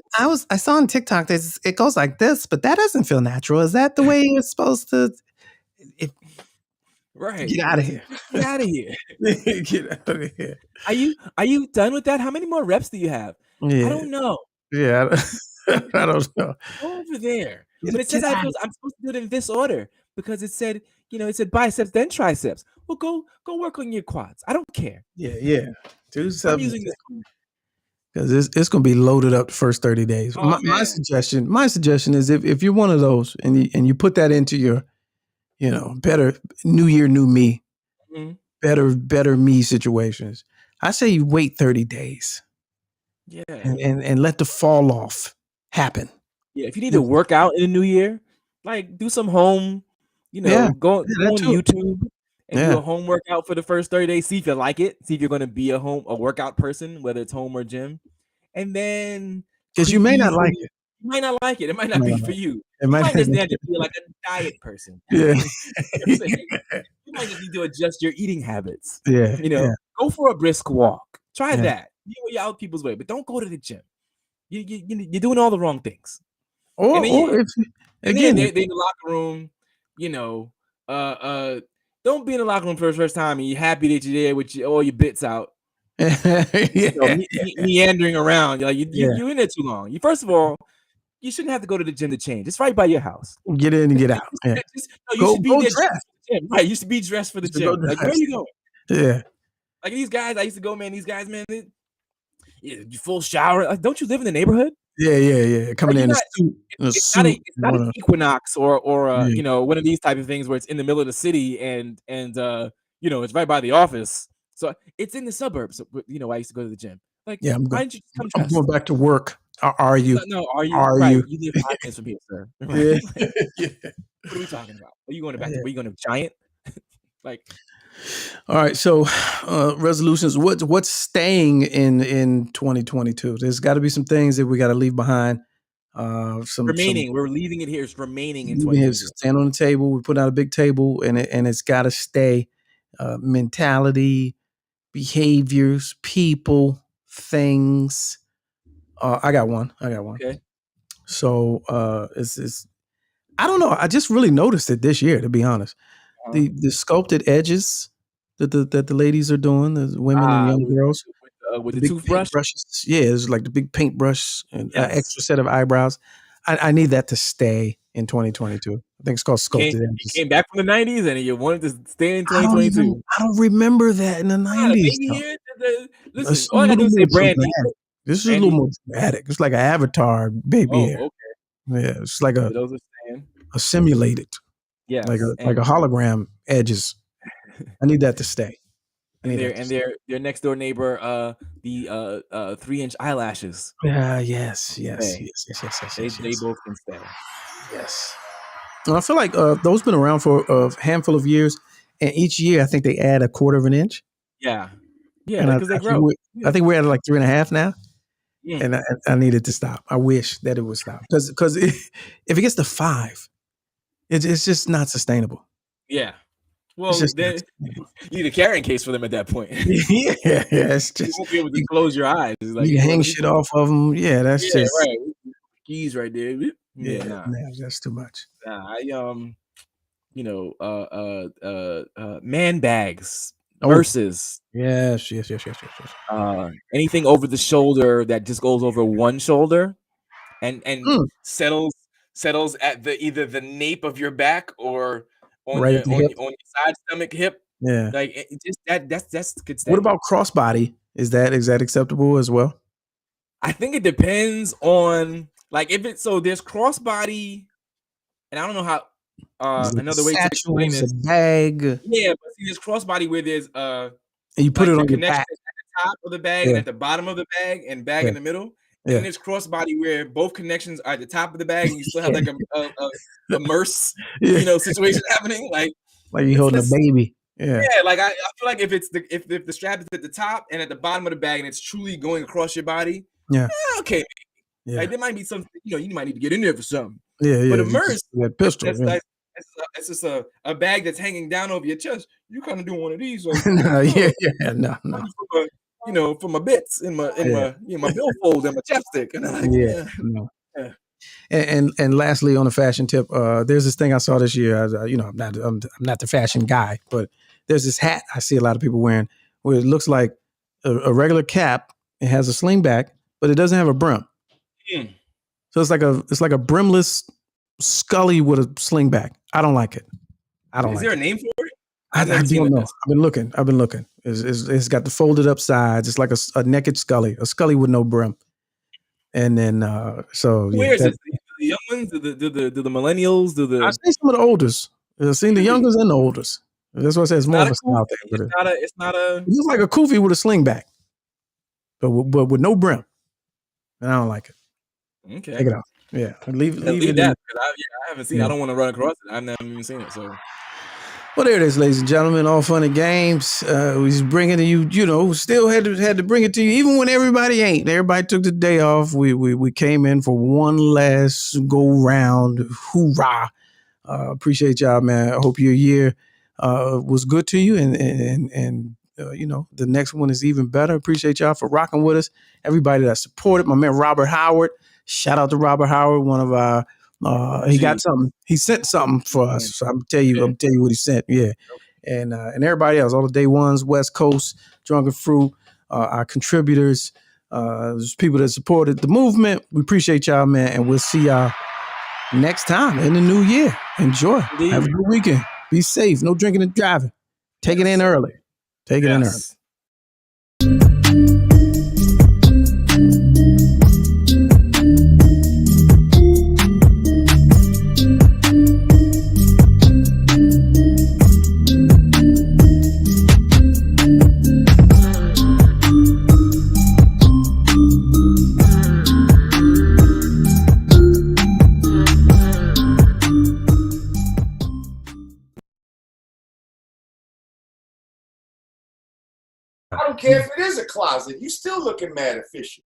Speaker 10: I saw on TikTok that it goes like this, but that doesn't feel natural. Is that the way it's supposed to?
Speaker 6: Right.
Speaker 10: Get out of here.
Speaker 6: Get out of here.
Speaker 5: Get out of here.
Speaker 6: Are you done with that? How many more reps do you have?
Speaker 5: Yeah.
Speaker 6: I don't know.
Speaker 5: Yeah, I don't know.
Speaker 6: Go over there.
Speaker 5: Get-
Speaker 6: But it says
Speaker 5: get
Speaker 6: I'm supposed to do it in this order because it said biceps then triceps. Well, go work on your quads. I don't care.
Speaker 5: Yeah. Do
Speaker 6: I'm
Speaker 5: something.
Speaker 6: using this.
Speaker 5: Because it's going to be loaded up the first 30 days.
Speaker 6: Oh,
Speaker 5: My suggestion is if you're one of those and you put that into your, better new year, new me,
Speaker 6: Mhm.
Speaker 5: better me situations, I say you wait 30 days
Speaker 6: Yeah.
Speaker 5: and let the fall off happen.
Speaker 6: Yeah. If you need to work out in the new year, like do some home, go on YouTube and do a home workout for the first 30 days. See if you like it. See if you're going to be a workout person, whether it's home or gym. And then
Speaker 5: Because you may not like it.
Speaker 6: You might not like it. It might not be for you.
Speaker 5: It
Speaker 6: You
Speaker 5: might
Speaker 6: might
Speaker 5: not
Speaker 6: just
Speaker 5: be.
Speaker 6: have to be like a diet person.
Speaker 5: Yeah.
Speaker 6: You might just need to adjust your eating habits.
Speaker 5: Yeah.
Speaker 6: Go for a brisk walk. Try
Speaker 5: Yeah.
Speaker 6: that. You're out people's way, but don't go to the gym. You're doing all the wrong things.
Speaker 5: Or
Speaker 6: And then
Speaker 5: if
Speaker 6: again,
Speaker 5: again,
Speaker 6: they in the locker room. Don't be in the locker room for the first time and you're happy that you're there with all your bits out. Meandering around. You're like you're in there too long. First of all, you shouldn't have to go to the gym to change. It's right by your house.
Speaker 5: Get in and get out. Yeah.
Speaker 6: You should be there
Speaker 5: dressed.
Speaker 6: for the gym. Right. You should be dressed for the
Speaker 5: Go
Speaker 6: gym. Like, where are you going?
Speaker 5: Yeah.
Speaker 6: Like these guys, I used to go, man. These guys, man, you full shower. Like, don't you live in the neighborhood?
Speaker 5: Yeah. Coming in a suit.
Speaker 6: It's not an Equinox or one of these type of things where it's in the middle of the city and it's right by the office. So it's in the suburbs. I used to go to the gym. Like,
Speaker 5: Yeah,
Speaker 6: why didn't you just come
Speaker 5: I'm
Speaker 6: dressed?
Speaker 5: going back to work. Are you?
Speaker 6: No, are you?
Speaker 5: Are
Speaker 6: right.
Speaker 5: you?
Speaker 6: You live 5 minutes from here, sir.
Speaker 5: Yeah.
Speaker 6: What are we talking about? Are you going back? Are you going to Giant? Like,
Speaker 5: all right. So, resolutions. What's staying in 2022? There's got to be some things that we got to leave behind.
Speaker 6: Remaining. We're leaving it here. It's remaining in
Speaker 5: 2022.
Speaker 6: 2022.
Speaker 5: Stand on the table. We put out a big table, and it's got to stay. Mentality, behaviors, people, things. I got one.
Speaker 6: Okay.
Speaker 5: So it's I don't know. I just really noticed it this year, to be honest. The sculpted edges that the ladies are doing, the women and young girls
Speaker 6: with the
Speaker 5: big
Speaker 6: toothbrush.
Speaker 5: paintbrushes. Yeah, it's like the big paintbrush and extra set of eyebrows. I need that to stay in 2022. I think it's called sculpted edges.
Speaker 6: You came back from the 90s and you wanted to stay in 2022.
Speaker 5: I don't remember that in the 90s.
Speaker 6: Listen, all I gotta do is say Brandy.
Speaker 5: This is a little more dramatic. It's like an avatar baby hair.
Speaker 6: Okay.
Speaker 5: Yeah, it's like a simulated.
Speaker 6: Yeah,
Speaker 5: like a hologram edges. I need that to stay.
Speaker 6: Their next door neighbor, the 3-inch eyelashes.
Speaker 5: Yes.
Speaker 6: They both can stay.
Speaker 5: Yes. And I feel like those been around for a handful of years, and each year I think they add 1/4 inch.
Speaker 6: Yeah, because they grow.
Speaker 5: I think we're at like 3.5 now.
Speaker 6: Yeah.
Speaker 5: And I need it to stop. I wish that it would stop because if it gets to 5, it's just not sustainable.
Speaker 6: Yeah. Well, then you need a carrying case for them at that point.
Speaker 5: Yeah, it's just
Speaker 6: you won't be able to close your eyes. It's like,
Speaker 5: you hang shit off of them. Yeah, that's just
Speaker 6: right. Keys right there.
Speaker 5: Yeah, that's too much.
Speaker 6: Man bags. Purses.
Speaker 5: Yes.
Speaker 6: Anything over the shoulder that just goes over one shoulder and settles at either the nape of your back or on your side stomach, hip.
Speaker 5: Yeah.
Speaker 6: Like that's good stuff.
Speaker 5: What about crossbody? Is that acceptable as well?
Speaker 6: I think it depends on like if it's so there's crossbody, and I don't know how
Speaker 5: It's like
Speaker 6: Another way to explain
Speaker 5: satchels, a
Speaker 6: this.
Speaker 5: bag, and
Speaker 6: Yeah, but see, this crossbody where there's
Speaker 5: you put
Speaker 6: like
Speaker 5: it
Speaker 6: the
Speaker 5: on your
Speaker 6: connection
Speaker 5: back.
Speaker 6: is at the top of the bag and
Speaker 5: Yeah,
Speaker 6: at the bottom of the bag and bag
Speaker 5: yeah,
Speaker 6: in the middle. And
Speaker 5: yeah,
Speaker 6: then there's crossbody where both connections are at the top of the bag and you still have
Speaker 5: yeah,
Speaker 6: like a merce,
Speaker 5: yeah.
Speaker 6: situation happening. Like
Speaker 5: Like you
Speaker 6: it's
Speaker 5: holding a
Speaker 6: just
Speaker 5: baby. Yeah,
Speaker 6: yeah, like I feel like if it's if the strap is at the top and at the bottom of the bag and it's truly going across your body,
Speaker 5: yeah,
Speaker 6: okay,
Speaker 5: yeah,
Speaker 6: like there might be something, you might need to get in there for something.
Speaker 5: yeah,
Speaker 6: But
Speaker 5: yeah.
Speaker 6: a
Speaker 5: You
Speaker 6: merce,
Speaker 5: just that pistol. Yeah.
Speaker 6: that's just a bag that's hanging down over your chest. You kind of doing one of these, like
Speaker 5: No, yeah,
Speaker 6: oh,
Speaker 5: yeah, no, no.
Speaker 6: for my bits in my
Speaker 5: Yeah,
Speaker 6: my billfold and my chapstick, and I'm like,
Speaker 5: yeah,
Speaker 6: yeah,
Speaker 5: no.
Speaker 6: yeah.
Speaker 5: And lastly, on a fashion tip, there's this thing I saw this year. I'm not the fashion guy, but there's this hat I see a lot of people wearing where it looks like a regular cap. It has a sling back, but it doesn't have a brim.
Speaker 6: Mm.
Speaker 5: So it's like a brimless Scully with a sling back. I don't like it. I don't
Speaker 6: Is
Speaker 5: like
Speaker 6: there a
Speaker 5: it.
Speaker 6: name for it?
Speaker 5: I
Speaker 6: I've never seen
Speaker 5: don't know.
Speaker 6: this.
Speaker 5: I've been looking. It's got the folded up sides. It's like a naked Scully, a Scully with no brim. And then so yeah,
Speaker 6: Where is it? The young ones? Do the millennials? Do
Speaker 5: I've
Speaker 6: the
Speaker 5: seen some of the oldest. I've seen the youngest and the oldest. That's why I say it's more
Speaker 6: not
Speaker 5: of
Speaker 6: a
Speaker 5: a style thing.
Speaker 6: kufi?
Speaker 5: But
Speaker 6: It's not a
Speaker 5: it looks like a kufi with a sling back, but with no brim. And I don't like it.
Speaker 6: okay.
Speaker 5: Take it out. Yeah, leave
Speaker 6: Leave
Speaker 5: it in.
Speaker 6: that because I haven't seen.
Speaker 5: Yeah.
Speaker 6: I don't want to run across it. I've never even seen it. So
Speaker 5: Well, there it is, ladies and gentlemen. All fun and games. We just bringing it to you. Still had to bring it to you, even when everybody ain't. Everybody took the day off. We came in for one last go round. Hoorah! Appreciate y'all, man. I hope your year was good to you, and the next one is even better. Appreciate y'all for rocking with us. Everybody that supported my man Robert Howard. Shout out to Robert Howard, one of our. He got something. He sent something for us. So I'm tell you what he sent. Yeah, and everybody else, all the day ones, West Coast, Drunken Fruit, our contributors, there's people that supported the movement. We appreciate y'all, man, and we'll see y'all next time in the new year. Enjoy.
Speaker 6: Indeed.
Speaker 5: Have a good weekend. Be safe. No drinking and driving. Take it in early. Take it in early.
Speaker 11: I don't care if it is a closet. You still looking mad official.